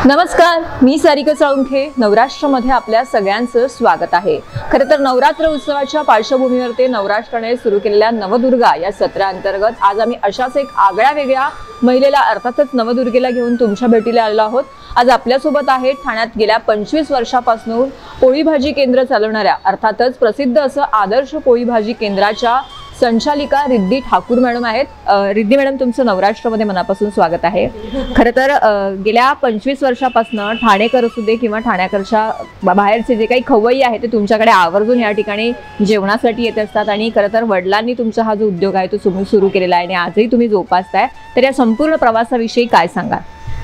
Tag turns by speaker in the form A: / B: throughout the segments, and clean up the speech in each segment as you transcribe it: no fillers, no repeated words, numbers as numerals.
A: नमस्कार, मी सारिका साळुंखे. नवराष्ट्रमध्ये आपल्या सगळ्यांचं स्वागत आहे. खरं तर नवरात्र उत्सवाच्या पार्श्वभूमीवर ते नवराष्ट्राने सुरू केलेल्या नवदुर्गा या सत्राअंतर्गत आज आम्ही अशाच एक आगळ्या वेगळ्या महिलेला अर्थातच नवदुर्गेला घेऊन तुमच्या भेटीला आलो आहोत. आज आपल्यासोबत आहेत ठाण्यात गेल्या 25 वर्षापासून पोळी भाजी केंद्र चालवणाऱ्या अर्थातच प्रसिद्ध असं आदर्श पोळी भाजी केंद्राच्या संचालिका रिद्धी ठाकूर मॅडम आहेत. रिद्धी मॅडम, तुमचं नवराष्ट्रमध्ये मनापासून स्वागत आहे. खरं तर गेल्या 25 वर्षापासून ठाणेकर असू दे किंवा ठाण्याकरच्या बाहेरचे जे काही खवय्ये आहेत ते तुमच्याकडे आवर्जून या ठिकाणी जेवणासाठी येत असतात आणि खरं तर वडिलांनी तुमचा हा जो उद्योग आहे तो तुम्ही सुरू केलेला आहे आणि आजही तुम्ही जोपासताय. तर या संपूर्ण प्रवासाविषयी काय सांगाल?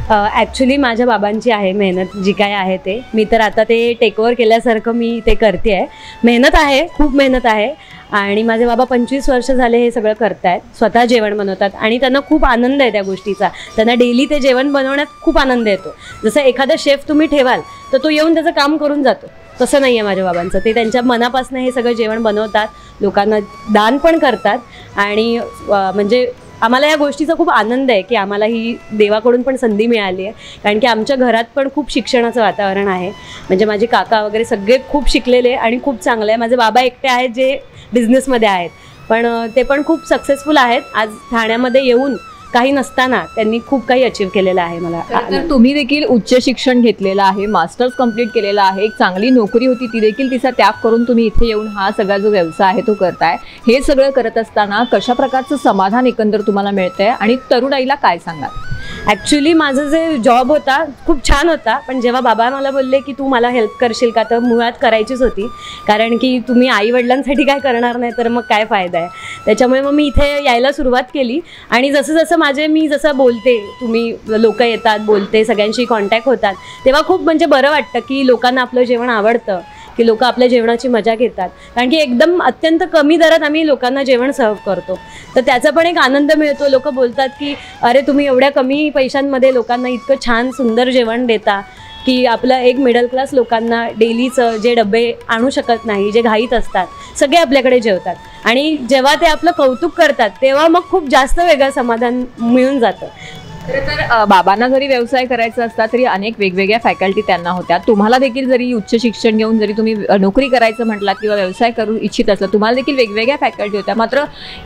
B: ॲक्च्युली माझ्या बाबांची आहे मेहनत जी काय आहे ते मी तर आता ते टेकओव्हर केल्यासारखं मी ते करते आहे. मेहनत आहे, खूप मेहनत आहे आणि माझे बाबा 25 वर्ष झाले हे सगळं करतायत. स्वतः जेवण बनवतात आणि त्यांना खूप आनंद आहे त्या गोष्टीचा. त्यांना डेली ते जेवण बनवण्यात खूप आनंद येतो. जसं एखादा शेफ तुम्ही ठेवाल तर तो येऊन त्याचं काम करून जातो, तसं नाही आहे माझ्या बाबांचं. ते त्यांच्या मनापासून हे सगळं जेवण बनवतात, लोकांना दान पण करतात आणि म्हणजे आम्हाला या गोष्टीचा खूप आनंद आहे की आम्हाला ही देवाकडून पण संधी मिळाली आहे. कारण की आमच्या घरात पण खूप शिक्षणाचं वातावरण आहे. म्हणजे माझे काका वगैरे सगळे खूप शिकलेले आणि खूप चांगले आहे. माझे बाबा एकटे आहेत जे बिझनेसमध्ये आहेत, पण ते पण खूप सक्सेसफुल आहेत. आज ठाण्यामध्ये येऊन काही नसताना त्यांनी खूप काही अचीव केलेलं आहे. मला
A: तर तुम्ही देखील उच्च शिक्षण घेतलेलं आहे, मास्टर्स कंप्लीट केलेला आहे, एक चांगली नोकरी होती ती देखील तिचा त्याग करून तुम्ही इथे येऊन हा सगळा जो व्यवसाय आहे तो करताय. हे सगळं करत असताना कशा प्रकारचं समाधान एकंदर तुम्हाला मिळतंय आणि तरुणाईला काय सांगाल?
B: ॲक्च्युली माझं जे जॉब होता खूप छान होता, पण जेव्हा बाबा मला बोलले की तू मला हेल्प करशील का, तर मुळात करायचीच होती. कारण की तुम्ही आईवडिलांसाठी काय करणार नाही तर मग काय फायदा आहे. त्याच्यामुळे मग मी इथे यायला सुरुवात केली आणि जसं जसं मी जसं बोलते, तुम्ही लोक येतात, बोलते, सगळ्यांशी कॉन्टॅक्ट होतात, तेव्हा खूप म्हणजे बरं वाटतं की लोकांना आपलं जेवण आवडतं, की लोक आपल्या जेवणाची मजा घेतात. कारण की एकदम अत्यंत कमी दरात आम्ही लोकांना जेवण सर्व करतो, तर त्याचा पण एक आनंद मिळतो. लोक बोलतात की अरे तुम्ही एवढ्या कमी पैशांमध्ये लोकांना इतकं छान सुंदर जेवण देता की आपलं एक मिडल क्लास लोकांना डेलीचं जे डबे आणू शकत नाही, जे घाईत असतात, सगळे आपल्याकडे जेवतात. आणि जेव्हा ते आपलं कौतुक करतात तेव्हा मग खूप जास्त वेगळं समाधान मिळून जातं.
A: खरं तर बाबांना जरी व्यवसाय करायचा असता तरी अनेक वेगवेगळ्या फॅकल्टी त्यांना होत्या. तुम्हाला देखील जरी उच्च शिक्षण घेऊन जरी तुम्ही नोकरी करायचं म्हटलात किंवा व्यवसाय करू इच्छित असला, तुम्हाला देखील वेगवेगळ्या फॅकल्टी होत्या. मात्र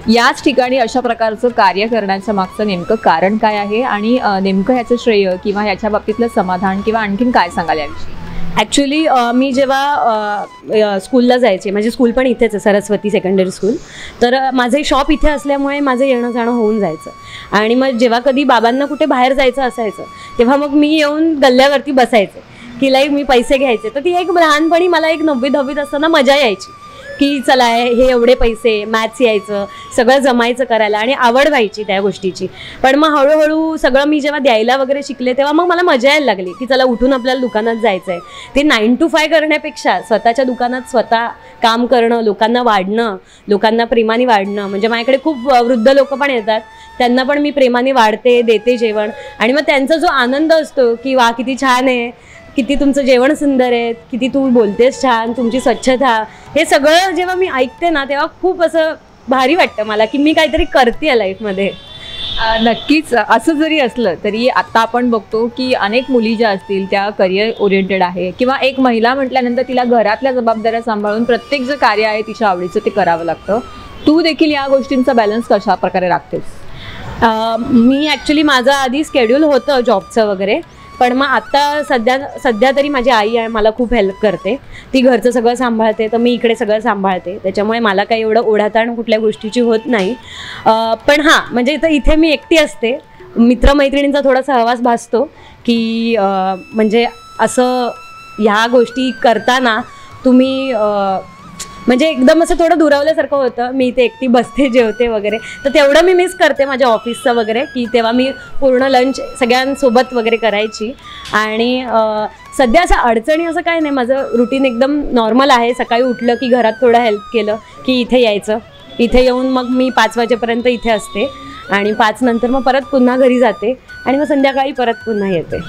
A: याच ठिकाणी अशा प्रकारचं कार्य करण्याचं मागचं नेमकं कारण काय आहे आणि नेमकं ह्याचं श्रेय किंवा ह्याच्या बाबतीतलं समाधान किंवा आणखीन काय सांगाल याविषयी?
B: ॲक्च्युली मी जेव्हा स्कूलला जायचे, माझी स्कूल पण इथेच आहे, सरस्वती सेकंडरी स्कूल, तर माझे शॉप इथे असल्यामुळे माझं येणं जाणं होऊन जायचं. आणि मग जेव्हा कधी बाबांना कुठे बाहेर जायचं असायचं तेव्हा मग मी येऊन गल्ल्यावरती बसायचे की लाईक मी पैसे घ्यायचे. तर ती एक लहानपणी मला एक 9वी-10वीत असताना मजा यायची की चला हे एवढे पैसे, मॅथ्स यायचं, सगळं जमायचं करायला आणि आवड व्हायची त्या गोष्टीची. पण मग हळूहळू सगळं मी जेव्हा द्यायला वगैरे शिकले तेव्हा मग मला मजा यायला लागली की चला उठून आपल्याला दुकानात जायचं आहे. ते 9 to 5 करण्यापेक्षा स्वतःच्या दुकानात स्वतः काम करणं, लोकांना वाढणं, लोकांना प्रेमाने वाढणं. म्हणजे माझ्याकडे खूप वृद्ध लोक पण येतात, त्यांना पण मी प्रेमाने वाढते, देते जेवण. आणि मग त्यांचा जो आनंद असतो की वा किती छान आहे, किती तुमचं जेवण सुंदर आहे, किती तू बोलतेस छान, तुमची स्वच्छता, हे सगळं जेव्हा मी ऐकते ना तेव्हा खूप असं भारी वाटतं मला की मी काहीतरी करते लाईफमध्ये.
A: नक्कीच असं जरी असलं तरी आता आपण बघतो की अनेक मुली ज्या असतील त्या करिअर ओरिएंटेड आहे किंवा एक महिला म्हटल्यानंतर तिला घरातल्या जबाबदाऱ्या सांभाळून प्रत्येक जे कार्य आहे तिच्या आवडीचं ते करावं लागतं. तू देखील या गोष्टींचा बॅलन्स कशा प्रकारे राखतेस?
B: मी ॲक्च्युली माझं आधी स्केड्यूल होतं जॉबचं वगैरे, पण मग आता सध्या तरी माझी आई आहे, मला खूप हेल्प करते. ती घरचं सगळं सांभाळते, तर मी इकडे सगळं सांभाळते. त्याच्यामुळे मला काही एवढं ओढाताण कुठल्या गोष्टीची होत नाही. पण हां, म्हणजे इथे मी एकटी असते. मित्रमैत्रिणींचा थोडा सहवास भासतो की म्हणजे असं ह्या गोष्टी करताना तुम्ही म्हणजे एकदम असं थोडं दुरावल्यासारखं होतं. मी इथे एकटी बसते, जेवते वगैरे, तर तेवढं मी मिस करते माझ्या ऑफिसचं वगैरे की तेव्हा मी पूर्ण लंच सगळ्यांसोबत वगैरे करायची. आणि सध्या असं अडचणी असं काय नाही, माझं रुटीन एकदम नॉर्मल आहे. सकाळी उठलं की घरात थोडं हेल्प केलं की इथे यायचं, इथे येऊन मग मी 5 वाजेपर्यंत इथे असते आणि 5 नंतर मग परत पुन्हा घरी जाते आणि मग संध्याकाळी परत पुन्हा येते.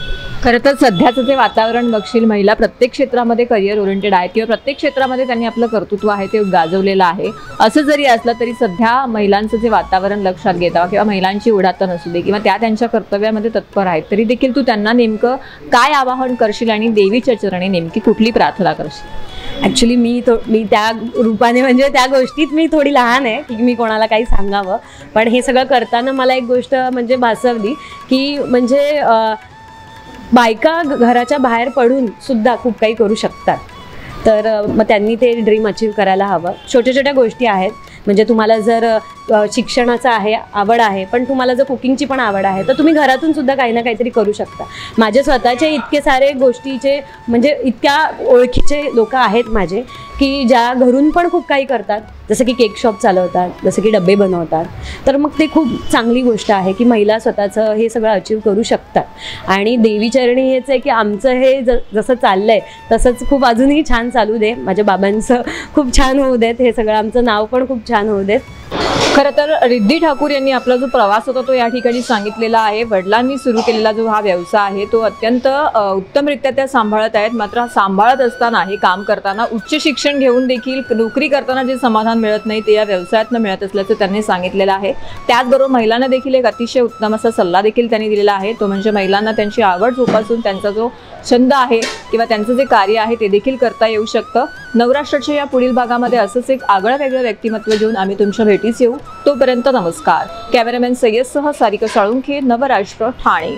A: खरं तर सध्याचं जे वातावरण बघशील, महिला प्रत्येक क्षेत्रामध्ये करिअर ओरिएंटेड आहेत किंवा प्रत्येक क्षेत्रामध्ये त्यांनी आपलं कर्तृत्व आहे ते गाजवलेलं आहे. असं जरी असलं तरी सध्या महिलांचं जे वातावरण लक्षात घेता किंवा महिलांची उडातन असू दे किंवा त्या त्यांच्या कर्तव्यामध्ये तत्पर आहेत, तरी देखील तू त्यांना नेमकं काय आवाहन करशील आणि देवीच्या चरणी नेमकी कुठली प्रार्थना करशील?
B: ॲक्च्युली मी त्या रूपाने म्हणजे त्या गोष्टीत मी थोडी लहान आहे की मी कोणाला काही सांगावं, पण हे सगळं करताना मला एक गोष्ट म्हणजे भासवली की म्हणजे बायका घराच्या बाहेर पडून सुद्धा खूप काही करू शकतात. तर मग त्यांनी ते ड्रीम अचीव करायला हवं. छोट्या छोट्या गोष्टी आहेत, म्हणजे तुम्हाला जर शिक्षणाचं आहे आवड आहे, पण तुम्हाला जर कुकिंगची पण आवड आहे, तर तुम्ही घरातून सुद्धा काही ना काहीतरी करू शकता. माझे स्वतःचे इतके सारे गोष्टीचे म्हणजे इतक्या ओळखीचे लोक आहेत माझे की ज्या घरून पण खूप काही करतात, जसं की केक शॉप चालवतात, जसं की डबे बनवतात. तर मग ते खूप चांगली गोष्ट आहे की महिला स्वतःचं हे सगळं अचीव करू शकतात. आणि देवीचरणी हेच आहे की आमचं हे जसं चाललंय तसंच खूप अजूनही छान चालू दे. माझ्या बाबांचं खूप छान होऊ देत, हे सगळं आमचं नाव पण खूप छान होऊ देत.
A: खरं तर रिद्धी ठाकूर यांनी आपला जो प्रवास होता तो या ठिकाणी सांगितलेला आहे. वडिलांनी सुरू केलेला जो हा व्यवसाय आहे तो अत्यंत उत्तमरित्या त्या सांभाळत आहेत. मात्र सांभाळत असताना हे काम करताना उच्च शिक्षण घेऊन देखील नोकरी करताना जे समाधान मिळत नाही ते या व्यवसायातनं मिळत असल्याचं त्यांनी सांगितलेलं आहे. त्याचबरोबर महिलांना देखील एक अतिशय उत्तम असा सल्ला देखील त्यांनी दिलेला आहे. तो म्हणजे महिलांना त्यांची आवड जोपासून त्यांचा जो छंद आहे किंवा त्यांचं जे कार्य आहे ते देखील करता येऊ शकतं. नवराष्ट्राच्या या पुढील भागामध्ये असंच एक आगळं वेगळं व्यक्तिमत्व घेऊन आम्ही तुमच्या भेटीस येऊ. तोपर्यंत नमस्कार. कॅमेरामॅन सय्यदसह सारिका साळुंखे, नवराष्ट्र, ठाणे.